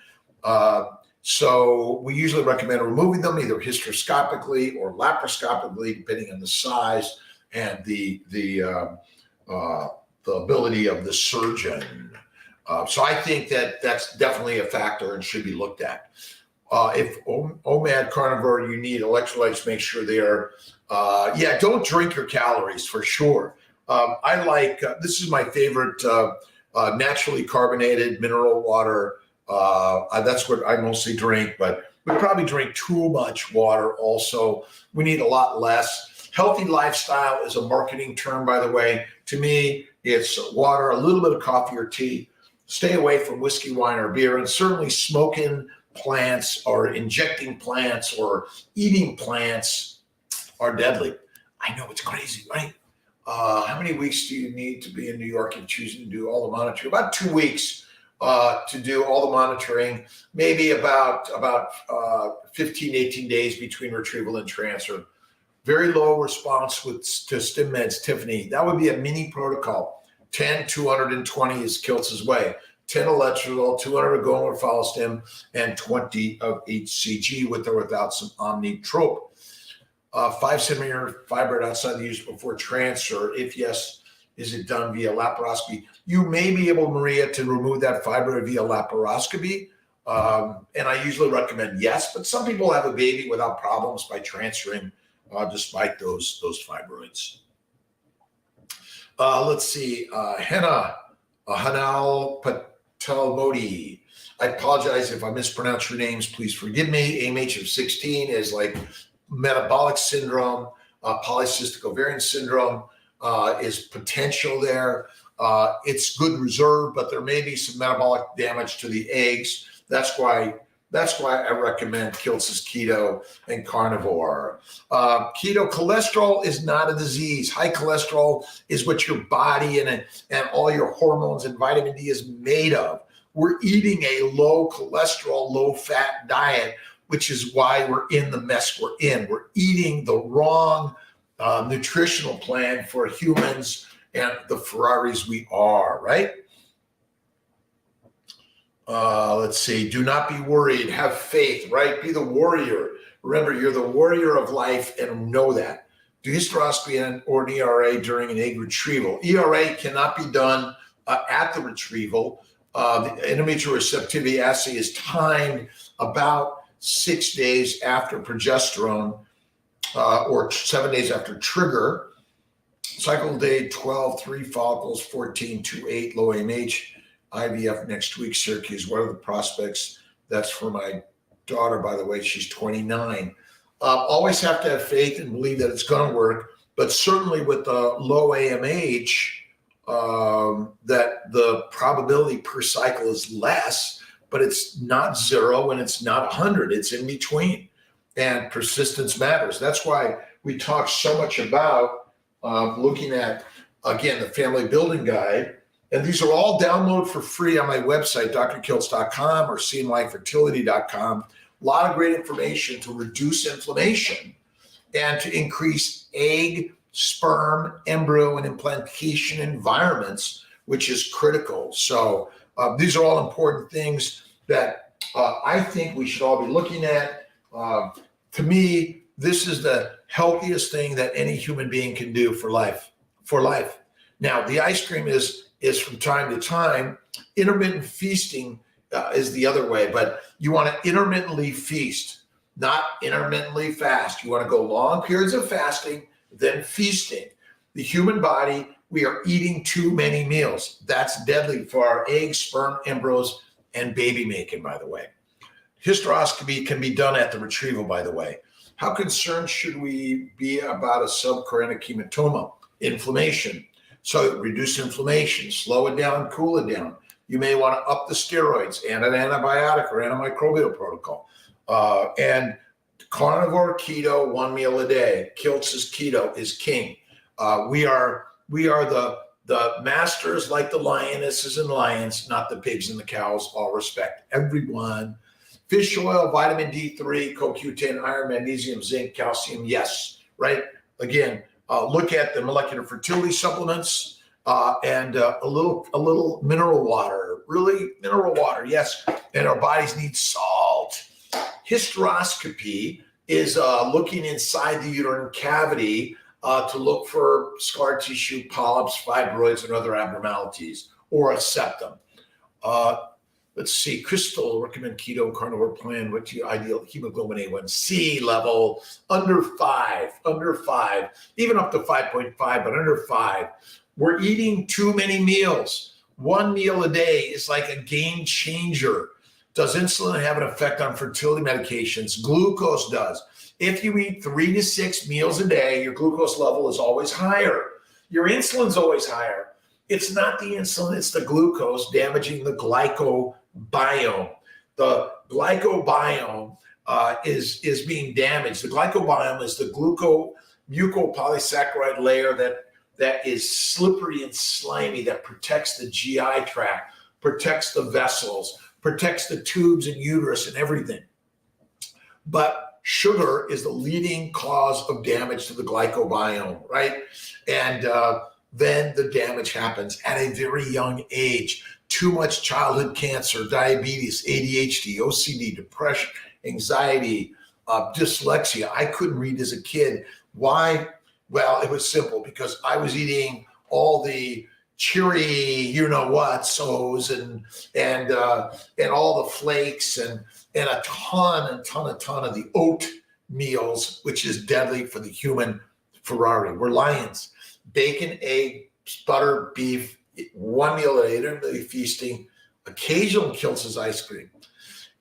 So we usually recommend removing them either hysteroscopically or laparoscopically, depending on the size and the ability of the surgeon. So I think that's definitely a factor and should be looked at. If OMAD carnivore, you need electrolytes, make sure they are, don't drink your calories for sure. I like, this is my favorite naturally carbonated mineral water. That's what I mostly drink, but we probably drink too much water also. We need a lot less. Healthy lifestyle is a marketing term, by the way. To me, it's water, a little bit of coffee or tea. Stay away from whiskey, wine, or beer, and certainly smoking plants or injecting plants or eating plants are deadly. I know, it's crazy, right? How many weeks do you need to be in New York if choosing to do all the monitoring? About 2 weeks to do all the monitoring, maybe about 15, 18 days between retrieval and transfer. Very low response to stim meds, Tiffany. That would be a mini protocol. 10, 220 is Kiltz's way. 10 electrical, 200 of going with follow stim, and 20 of HCG with or without some omnitrope. 5 centimeter fibroid outside the uterus before transfer. If yes, is it done via laparoscopy? You may be able, Maria, to remove that fibroid via laparoscopy. And I usually recommend yes, but some people have a baby without problems by transferring despite those fibroids. Let's see, Hanal Patel Modi. I apologize if I mispronounce your names. Please forgive me. AMH of 16 is like metabolic syndrome. Polycystic ovarian syndrome is potential there. It's good reserve, but there may be some metabolic damage to the eggs. That's why I recommend Kiltz's keto and carnivore. Keto cholesterol is not a disease. High cholesterol is what your body and all your hormones and vitamin D is made of. We're eating a low cholesterol, low fat diet, which is why we're in the mess we're in. We're eating the wrong nutritional plan for humans and the Ferraris we are, right? Let's see. Do not be worried. Have faith, right? Be the warrior. Remember, you're the warrior of life, and know that. Do hysteroscopy or an ERA during an egg retrieval. ERA cannot be done at the retrieval. The endometrial receptivity assay is timed about 6 days after progesterone or 7 days after trigger. Cycle day 12, 3 follicles, 14, 2, 8, low AMH. IVF next week, Syracuse. What are the prospects? That's for my daughter, by the way. She's 29. Always have to have faith and believe that it's going to work. But certainly with the low AMH, that the probability per cycle is less, but it's not 0 and it's not 100. It's in between. And persistence matters. That's why we talk so much about looking at, again, the family building guide. And these are all download for free on my website, drkiltz.com or CNYfertility.com. A lot of great information to reduce inflammation and to increase egg, sperm, embryo, and implantation environments, which is critical. So these are all important things that I think we should all be looking at. To me, this is the healthiest thing that any human being can do for life. Now, the ice cream is from time to time. Intermittent feasting is the other way, but you want to intermittently feast, not intermittently fast. You want to go long periods of fasting, then feasting. The human body, we are eating too many meals. That's deadly for our eggs, sperm, embryos, and baby making, by the way. Hysteroscopy can be done at the retrieval, by the way. How concerned should we be about a subchorionic hematoma? Inflammation. So reduce inflammation, slow it down, cool it down. You may want to up the steroids and an antibiotic or antimicrobial protocol. And carnivore keto, 1 meal a day. Kiltz's keto is king. We are the masters, like the lionesses and lions, not the pigs and the cows. All respect, everyone. Fish oil, vitamin D3, CoQ10, iron, magnesium, zinc, calcium. Yes, right. Again, look at the molecular fertility supplements and a little mineral water, really mineral water. Yes, and our bodies need salt. Hysteroscopy is looking inside the uterine cavity to look for scar tissue, polyps, fibroids, and other abnormalities, or a septum. Let's see, Crystal, recommend keto and carnivore plan. What's your ideal hemoglobin A1C level? Under 5, even up to 5.5, but under 5. We're eating too many meals. 1 meal a day is like a game changer. Does insulin have an effect on fertility medications? Glucose does. If you eat 3 to 6 meals a day, your glucose level is always higher. Your insulin's always higher. It's not the insulin, it's the glucose damaging the glycobiome. The glycobiome is being damaged. The glycobiome is the mucopolysaccharide layer that is slippery and slimy, that protects the GI tract, protects the vessels, protects the tubes and uterus and everything. But sugar is the leading cause of damage to the glycobiome, right? And then the damage happens at a very young age. Too much childhood cancer, diabetes, ADHD, OCD, depression, anxiety, dyslexia. I couldn't read as a kid. Why? Well, it was simple, because I was eating all the cheery, you-know-what-sos and all the flakes and a ton of the oat meals, which is deadly for the human Ferrari. We're lions. Bacon, egg, butter, beef, one meal a day, intermittently feasting, occasional Kiltz ice cream.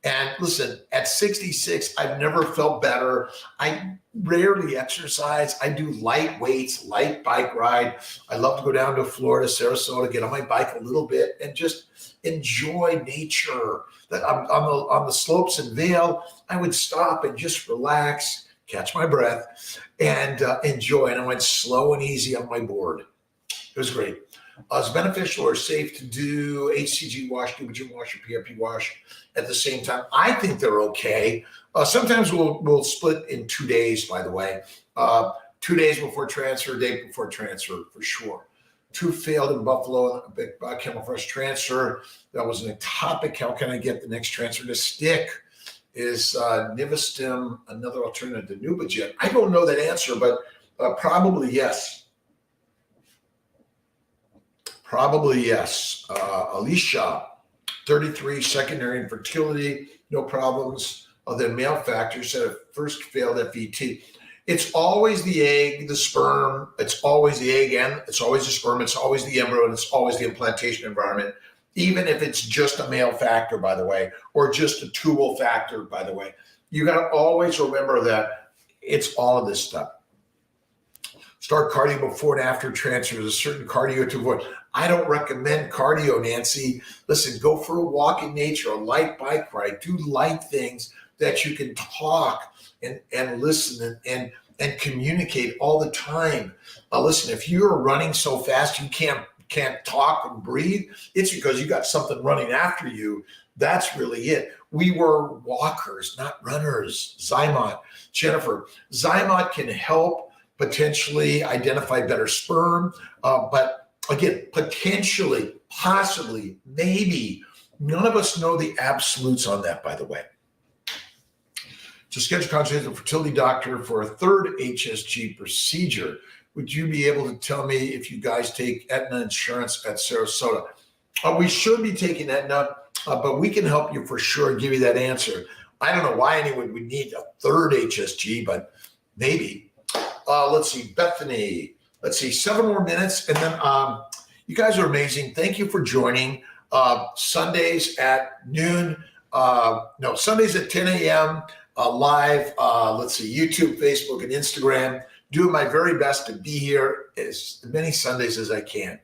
And listen, at 66, I've never felt better. I rarely exercise. I do light weights, light bike ride. I love to go down to Florida, Sarasota, get on my bike a little bit and just enjoy nature. On the slopes in Vail, I would stop and just relax, catch my breath, and enjoy. And I went slow and easy on my board. It was great. It's beneficial or safe to do HCG wash, do gym wash, or PRP wash at the same time. I think they're okay. Sometimes we'll split in 2 days, by the way. 2 days before transfer, day before transfer, for sure. 2 failed in Buffalo, a big Camel Fresh transfer. That was an ectopic. How can I get the next transfer to stick? Is Nivastim another alternative to Nubigen? I don't know that answer, but probably yes. Probably yes. Alicia, 33, secondary infertility, no problems other than male factors, said it first failed FET. It's always the egg, the sperm, it's always the egg, and it's always the sperm, it's always the embryo, and it's always the implantation environment, even if it's just a male factor, by the way, or just a tubal factor, by the way. You got to always remember that it's all of this stuff. Start cardio before and after transfer. There's a certain cardio to avoid. I don't recommend cardio, Nancy. Listen, go for a walk in nature, a light bike ride, do light things that you can talk and listen and communicate all the time. Listen, if you're running so fast you can't talk and breathe, it's because you got something running after you. That's really it. We were walkers, not runners. Zymot, Jennifer, Zymot can help potentially identify better sperm, but again, potentially, possibly, maybe. None of us know the absolutes on that, by the way. To schedule a consultation with a fertility doctor for a third HSG procedure, would you be able to tell me if you guys take Aetna insurance at Sarasota? We should be taking Aetna, but we can help you for sure and give you that answer. I don't know why anyone would need a third HSG, but maybe. Let's see, Bethany. Let's see, 7 more minutes. And then you guys are amazing. Thank you for joining. Sundays at noon. Sundays at 10 a.m. Live. Let's see, YouTube, Facebook, and Instagram. Doing my very best to be here as many Sundays as I can.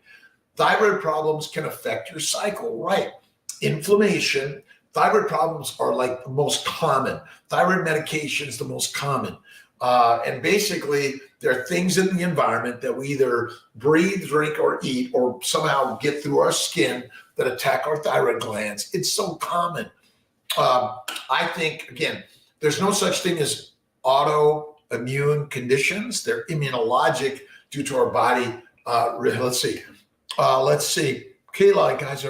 Thyroid problems can affect your cycle, right? Inflammation. Thyroid problems are like the most common. Thyroid medication is the most common. And basically, there are things in the environment that we either breathe, drink, or eat, or somehow get through our skin that attack our thyroid glands. It's so common. I think, again, there's no such thing as autoimmune conditions. They're immunologic due to our body. Let's see. Kayla, guys,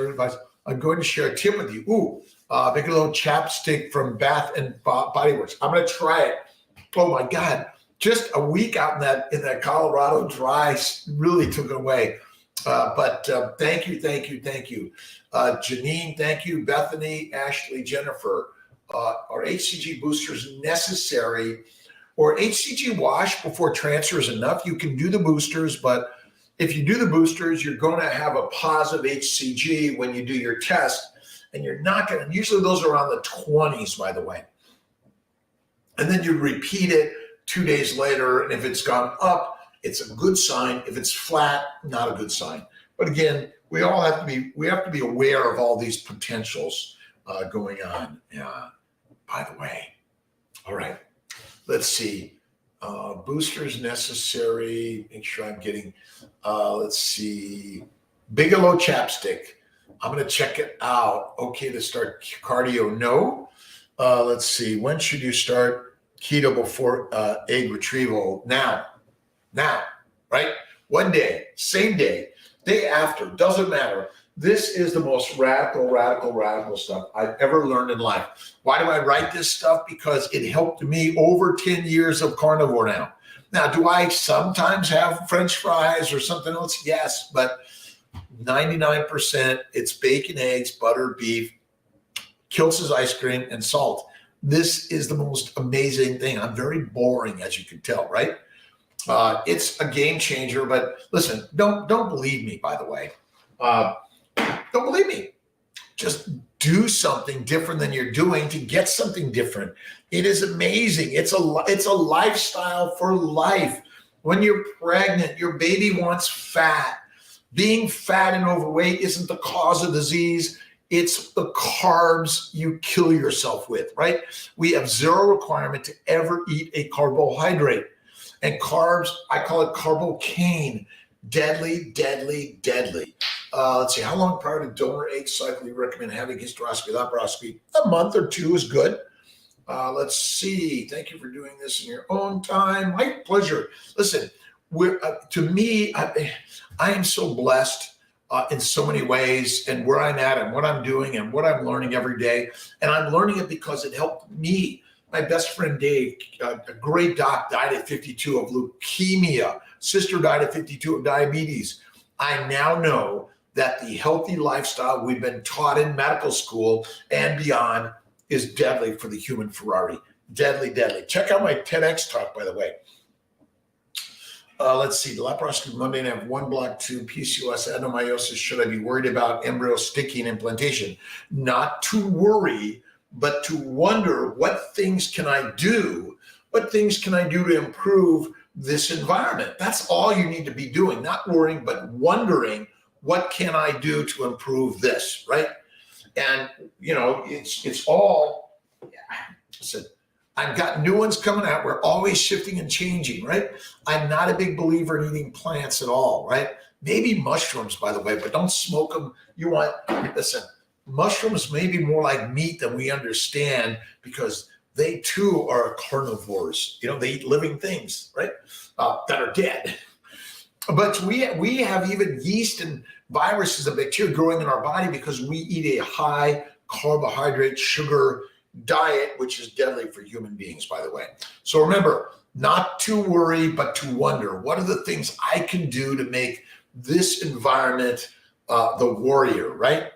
I'm going to share a tip with you. Make a little chapstick from Bath and Body Works. I'm going to try it. Oh my God, just a week out in that Colorado dry really took it away. But thank you. Janine, thank you. Bethany, Ashley, Jennifer. Are HCG boosters necessary, or HCG wash before transfer is enough? You can do the boosters, but if you do the boosters, you're going to have a positive HCG when you do your test. and you're not going to, usually those are around the 20s, by the way. And then you repeat it 2 days later, and if it's gone up, it's a good sign. If it's flat, not a good sign. But again, we have to be aware of all these potentials going on. By the way, all right, let's see. Boosters necessary. Make sure I'm getting. Let's see. Bigelow chapstick. I'm going to check it out. Okay to start cardio? No. Let's see. When should you start keto before egg retrieval? Now, right? One day, same day, day after, doesn't matter. This is the most radical stuff I've ever learned in life. Why do I write this stuff? Because it helped me over 10 years of carnivore now. Now, do I sometimes have French fries or something else? Yes, but 99%, it's bacon, eggs, butter, beef, Kiltz's ice cream, and salt. This is the most amazing thing. I'm very boring, as you can tell, right? It's a game changer, but listen, don't believe me, by the way. Don't believe me. Just do something different than you're doing to get something different. It is amazing. It's a lifestyle for life. When you're pregnant, your baby wants fat. Being fat and overweight isn't the cause of disease. It's the carbs you kill yourself with, right? We have zero requirement to ever eat a carbohydrate. And carbs, I call it carbocaine. Deadly. Let's see, how long prior to donor egg cycle do you recommend having hysteroscopy, laparoscopy? A month or two is good. Let's see. Thank you for doing this in your own time. My pleasure. Listen, to me, I am so blessed in so many ways, and where I'm at and what I'm doing and what I'm learning every day. And I'm learning it because it helped me. My best friend Dave, a great doc, died at 52 of leukemia. Sister died at 52 of diabetes. I now know that the healthy lifestyle we've been taught in medical school and beyond is deadly for the human Ferrari. Deadly. Check out my TEDx talk, by the way. Let's see, the laparoscopy Monday, and I have 1 block 2 PCOS adenomyosis. Should I be worried about embryo sticking implantation? Not to worry, but to wonder, what things can I do? What things can I do to improve this environment? That's all you need to be doing, not worrying, but wondering, what can I do to improve this, right? And, it's all, listen, I've got new ones coming out. We're always shifting and changing, right? I'm not a big believer in eating plants at all, right? Maybe mushrooms, by the way, but don't smoke them. Listen, mushrooms may be more like meat than we understand, because they too are carnivores. They eat living things, right? That are dead. But we have even yeast and viruses and bacteria growing in our body because we eat a high carbohydrate, sugar diet, which is deadly for human beings, by the way. So remember, not to worry, but to wonder, what are the things I can do to make this environment the warrior, right?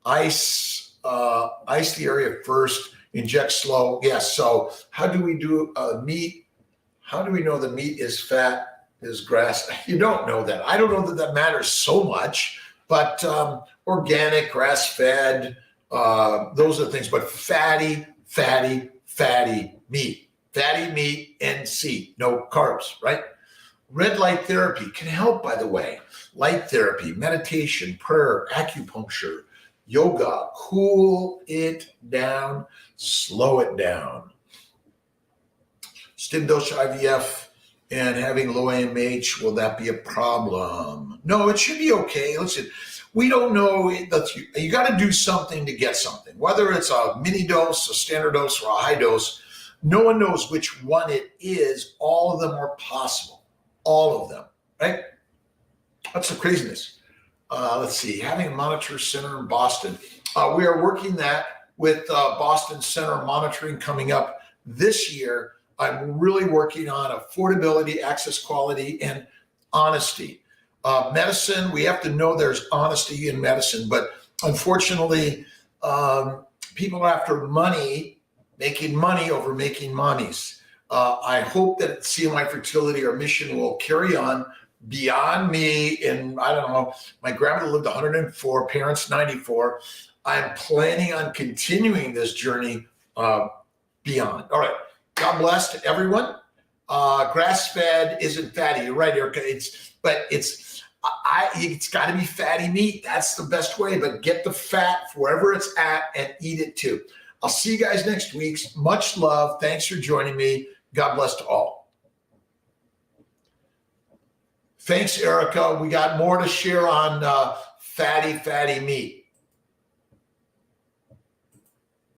Ice the area first, inject slow. Yes. So how do we do meat? How do we know the meat is fat, is grass? You don't know that. I don't know that matters so much, but organic, grass-fed, those are the things. But fatty meat. Fatty meat, NC, no carbs, right? Red light therapy can help, by the way. Light therapy, meditation, prayer, acupuncture, yoga, cool it down, slow it down. Stim dose IVF and having low AMH, will that be a problem? No, it should be okay. Listen, we don't know. You got to do something to get something, whether it's a mini dose, a standard dose, or a high dose. No one knows which one it is. All of them are possible. All of them, right? That's the craziness. Let's see, having a monitor center in Boston. We are working that with Boston Center Monitoring coming up this year. I'm really working on affordability, access, quality, and honesty. Medicine, we have to know there's honesty in medicine, but unfortunately, people are after money, making money over making mommies. I hope that CNY Fertility, our mission, will carry on beyond me. And I don't know, my grandmother lived 104, parents 94. I'm planning on continuing this journey beyond. All right. God bless to everyone. Grass-fed isn't fatty. You're right, Erica. It's got to be fatty meat. That's the best way. But get the fat wherever it's at and eat it too. I'll see you guys next week. Much love. Thanks for joining me. God bless to all. Thanks, Erica. We got more to share on fatty meat.